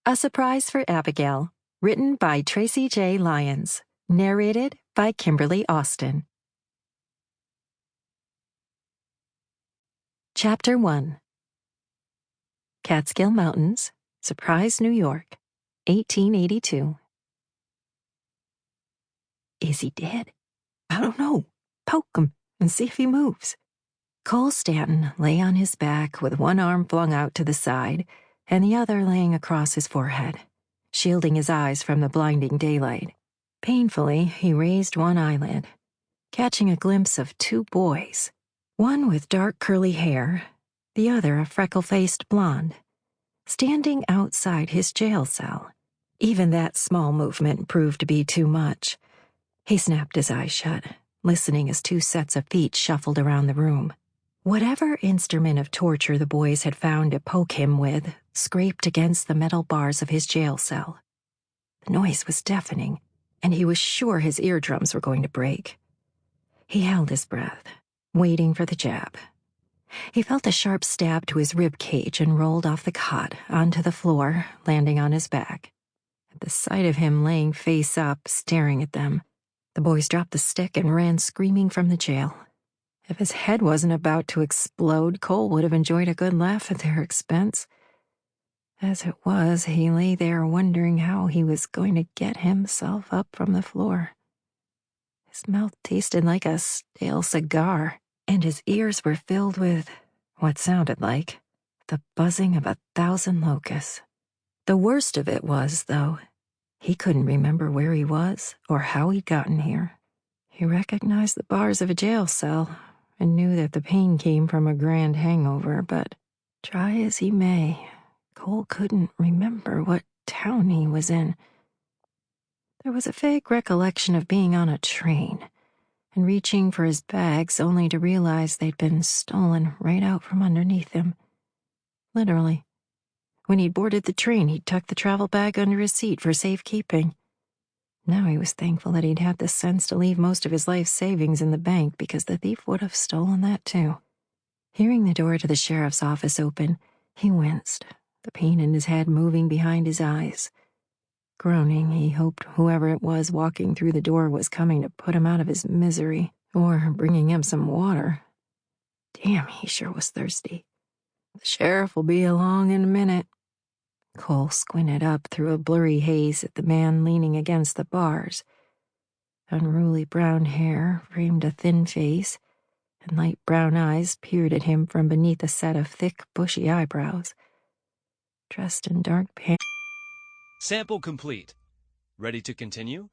A Surprise for Abigail, written by Tracey J Lyons, narrated by Kimberly Austin. Chapter 1. Catskill Mountains, Surprise, New York, 1882. Is he dead? I don't know. Poke him and see if he moves. Cole Stanton lay on his back with one arm flung out to the side and the other laying across his forehead, shielding his eyes from the blinding daylight. Painfully, he raised one eyelid, catching a glimpse of two boys, one with dark curly hair, the other a freckle-faced blonde, standing outside his jail cell. Even that small movement proved to be too much. He snapped his eyes shut, listening as two sets of feet shuffled around the room. Whatever instrument of torture the boys had found to poke him with scraped against the metal bars of his jail cell. The noise was deafening, and he was sure his eardrums were going to break. He held his breath, waiting for the jab. He felt a sharp stab to his rib cage and rolled off the cot onto the floor, landing on his back. At the sight of him laying face up, staring at them, the boys dropped the stick and ran screaming from the jail. If his head wasn't about to explode, Cole would have enjoyed a good laugh at their expense. As it was, he lay there wondering how he was going to get himself up from the floor. His mouth tasted like a stale cigar, and his ears were filled with what sounded like the buzzing of 1,000 locusts. The worst of it was, though, he couldn't remember where he was or how he'd gotten here. He recognized the bars of a jail cell and knew that the pain came from a grand hangover, but try as he may, Cole couldn't remember what town he was in. There was a vague recollection of being on a train and reaching for his bags only to realize they'd been stolen right out from underneath him. Literally. When he'd boarded the train, he'd tucked the travel bag under his seat for safekeeping. Now he was thankful that he'd had the sense to leave most of his life savings in the bank, because the thief would have stolen that too. Hearing the door to the sheriff's office open, he winced, the pain in his head moving behind his eyes. Groaning, he hoped whoever it was walking through the door was coming to put him out of his misery, or bringing him some water. Damn, he sure was thirsty. The sheriff will be along in a minute. Cole squinted up through a blurry haze at the man leaning against the bars. Unruly brown hair framed a thin face, and light brown eyes peered at him from beneath a set of thick, bushy eyebrows. Dressed in dark pants. Sample complete. Ready to continue?